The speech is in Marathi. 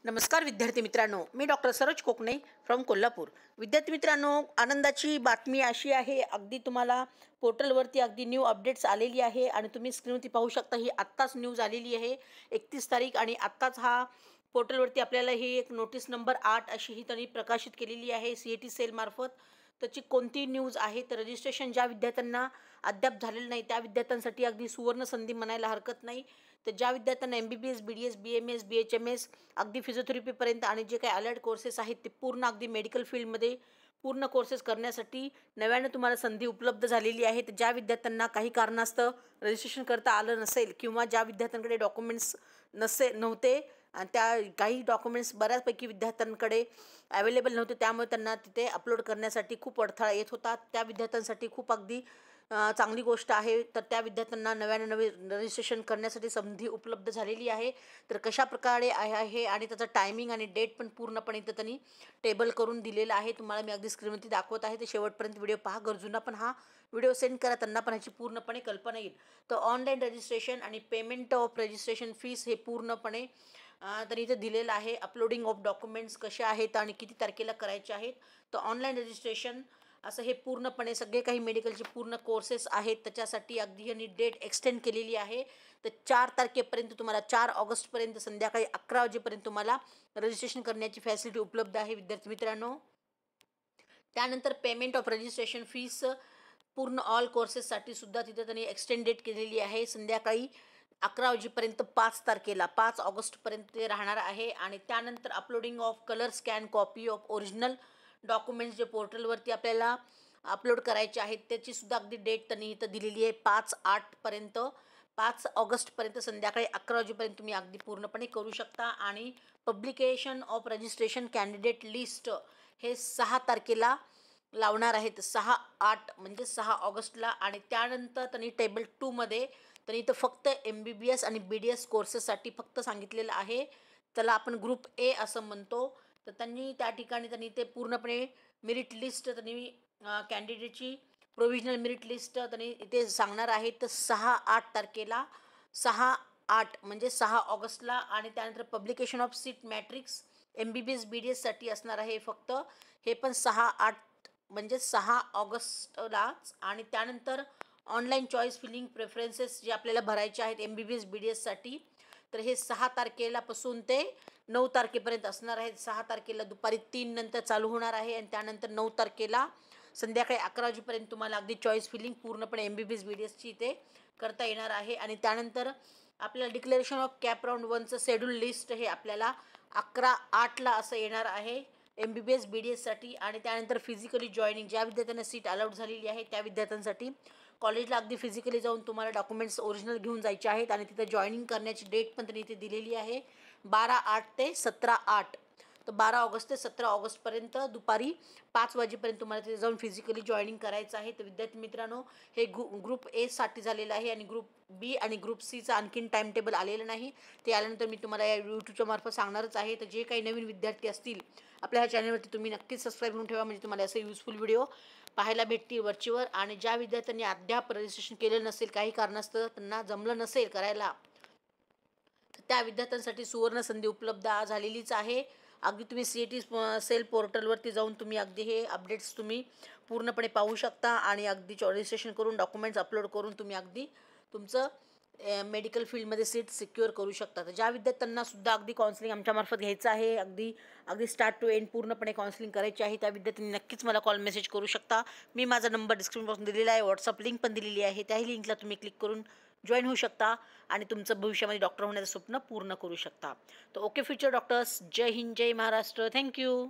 नमस्कार विद्यार्थी मित्रांनो, मी डॉक्टर सरोज कोकणे फ्रॉम कोल्हापूर। विद्यार्थी मित्रांनो, आनंदाची बातमी अशी आहे, अगदी तुम्हाला पोर्टलवरती अगदी न्यू अपडेट्स आलेली आहे आणि तुम्ही स्क्रीनवरती पाहू शकता। ही आत्ताच न्यूज आलेली आहे 31 तारीख आणि आत्ताच हा पोर्टलवरती आपल्याला ही एक नोटीस नंबर 8 अशी ही त्यांनी प्रकाशित केलेली आहे CET सेल मार्फत। त्याची कोणती न्यूज आहे तर रजिस्ट्रेशन ज्या विद्यार्थ्यांना अद्याप झालेलं नाही त्या विद्यार्थ्यांसाठी अगदी सुवर्ण संधी म्हणायला हरकत नाही। तर ज्या विद्यार्थ्यांना MBBS BDS BMS BHMS अगदी फिजिओथेरपीपर्यंत आणि जे काही अलाइड कोर्सेस आहेत ते पूर्ण अगदी मेडिकल फील्डमध्ये पूर्ण कोर्सेस करण्यासाठी नव्यानं तुम्हाला संधी उपलब्ध झालेली आहे। तर ज्या विद्यार्थ्यांना काही कारणास्तव रजिस्ट्रेशन करता आलं नसेल किंवा ज्या विद्यार्थ्यांकडे डॉक्युमेंट्स नव्हते आणि त्या काही डॉक्युमेंट्स बऱ्याचपैकी विद्यार्थ्यांकडे अवेलेबल नव्हते, त्यामुळे त्यांना तिथे अपलोड करण्यासाठी खूप अडथळा येत होता। त्या विद्यार्थ्यांसाठी खूप अगदी चांगली गोष्ट आहे। तर त्या विद्यार्थ्यांना नवे रजिस्ट्रेशन करण्यासाठी संधी उपलब्ध झालेली आहे। तर कशा प्रकारे आहे आणि त्याचा टायमिंग आणि डेट पण पूर्णपणे इथं त्यांनी टेबल करून दिलेला आहे। तुम्हाला मी अगदी स्क्रीनवरती दाखवत आहे, तर शेवटपर्यंत व्हिडिओ पहा। गरजूंना पण हा व्हिडिओ सेंड करा, त्यांना पण ह्याची पूर्णपणे कल्पना येईल। तर ऑनलाईन रजिस्ट्रेशन आणि पेमेंट ऑफ रजिस्ट्रेशन फीस हे पूर्णपणे तर इथे दिलेलं आहे। अपलोडिंग ऑफ डॉक्युमेंट्स कसे आहेत आणि किती तारखेला करायचे आहेत। तर ऑनलाईन रजिस्ट्रेशन असं हे पूर्णपणे सगळे काही मेडिकलचे पूर्ण कोर्सेस आहेत, त्याच्यासाठी अगदी यांनी डेट एक्सटेंड केलेली आहे। तर 4 तारखेपर्यंत तुम्हाला 4 ऑगस्टपर्यंत संध्याकाळी 11 वाजेपर्यंत तुम्हाला रजिस्ट्रेशन करण्याची फॅसिलिटी उपलब्ध आहे विद्यार्थी मित्रांनो। त्यानंतर पेमेंट ऑफ रजिस्ट्रेशन फीस पूर्ण ऑल कोर्सेससाठी सुद्धा तिथे त्यांनी एक्सटेंड डेट केलेली आहे। संध्याकाळी 11 वाजेपर्यंत 5 तारखेला 5 ऑगस्टपर्यंत ते राहणार आहे। आणि त्यानंतर uploading of colour scan copy of original documents जे पोर्टलवरती आपल्याला अपलोड करायचे आहेत त्याची सुद्धा अगदी डेट त्यांनी इथं दिलेली आहे 5/8पर्यंत 5 ऑगस्टपर्यंत संध्याकाळी 11 वाजेपर्यंत तुम्ही अगदी पूर्णपणे करू शकता। आणि publication of registration candidate list हे 6 तारखेला लावणार आहेत, 6/8 म्हणजे 6 ऑगस्टला। आणि त्यानंतर त्यांनी टेबल 2 मध्ये त्यांनी इथं फक्त MBBS आणि BDS कोर्सेससाठी फक्त सांगितलेलं आहे, त्याला आपण ग्रुप A असं म्हणतो। तर त्यांनी त्या ठिकाणी त्यांनी ते पूर्णपणे मेरिट लिस्ट त्यांनी कॅन्डिडेटची प्रोव्हिजनल मेरिट लिस्ट त्यांनी इथे सांगणार आहेत। तर 6/8 तारखेला 6/8 म्हणजे 6 ऑगस्टला। आणि त्यानंतर publication of seat matrix MBBS BDS साठी असणार आहे फक्त, हे पण 6/8 म्हणजे 6 ऑगस्टलाच। आणि त्यानंतर ऑनलाईन चॉईस फिलिंग प्रेफरन्सेस जे आपल्याला भरायचे आहेत MBBS BDS साठी, तर हे 6 तारखेलापासून ते 9 तारखेपर्यंत असणार आहेत। 6 तारखेला दुपारी 3 नंतर चालू होणार आहे आणि त्यानंतर 9 तारखेला संध्याकाळी 11 वाजेपर्यंत तुम्हाला अगदी चॉईस फिलिंग पूर्णपणे MBBS BDSची इथे करता येणार आहे। आणि त्यानंतर आपल्याला डिक्लेरेशन ऑफ कॅप राऊंड 1चं शेड्यूल लिस्ट हे आपल्याला 11/8ला असं येणार आहे MBBS BDS साठी। आणि त्यानंतर फिजिकली जॉईनिंग ज्या विद्यार्थ्यांना सीट अलाउड झालेली आहे त्या विद्यार्थ्यांसाठी कॉलेजला अगदी फिजिकली जाऊन तुम्हाला डॉक्युमेंट्स ओरिजिनल घेऊन जायचे आहेत। आणि तिथे जॉईनिंग करण्याची डेट पण त्यांनी इथे दिलेली आहे 12/8 ते 17/8। तर 12 ऑगस्ट ते 17 ऑगस्टपर्यंत दुपारी 5 वाजेपर्यंत तुम्हाला तिथे जाऊन फिजिकली जॉईनिंग करायचं आहे। तर विद्यार्थी मित्रांनो, हे ग्रुप A साठी झालेलं आहे आणि ग्रुप B आणि ग्रुप Cचं आणखीन टाईम टेबल आलेलं नाही, ते आल्यानंतर मी तुम्हाला या यूट्यूबच्या मार्फत सांगणारच आहे। तर जे काही नवीन विद्यार्थी असतील आपल्या ह्या चॅनलवरती तुम्ही नक्कीच सबस्क्राईब करून ठेवा, म्हणजे तुम्हाला असे युजफुल व्हिडिओ पाहायला भेटतील वरचीवर। आणि ज्या विद्यार्थ्यांनी अद्याप रजिस्ट्रेशन केलेलं नसेल, काही कारणास्तव त्यांना जमलं नसेल करायला, तर त्या विद्यार्थ्यांसाठी सुवर्ण संधी उपलब्ध झालेलीच आहे। अगदी तुम्ही CET सेल पोर्टलवरती जाऊन तुम्ही अगदी हे अपडेट्स तुम्ही पूर्णपणे पाहू शकता आणि अगदी रजिस्ट्रेशन करून डॉक्युमेंट्स अपलोड करून तुम्ही अगदी तुमचं मेडिकल फील्डमध्ये सीट सिक्युअर करू शकता। तर ज्या विद्यार्थ्यांना सुद्धा अगदी काउन्सिलिंग आमच्यामार्फत घ्यायचं आहे, अगदी स्टार्ट टू एंड पूर्णपणे काउन्सिलिंग करायची आहे, त्या विद्यार्थ्यांनी नक्कीच मला कॉल मेसेज करू शकता। मी माझा नंबर डिस्क्रिप्शन बॉक्समध्ये दिलेला आहे, व्हॉट्सअप लिंक पण दिलेली आहे, त्याही लिंकला तुम्ही क्लिक करून जॉईन होऊ शकता आणि तुमचं भविष्यामध्ये डॉक्टर होण्याचं स्वप्न पूर्ण करू शकता। तर ओके फ्युचर डॉक्टर्स, जय हिंद जय महाराष्ट्र, थँक्यू।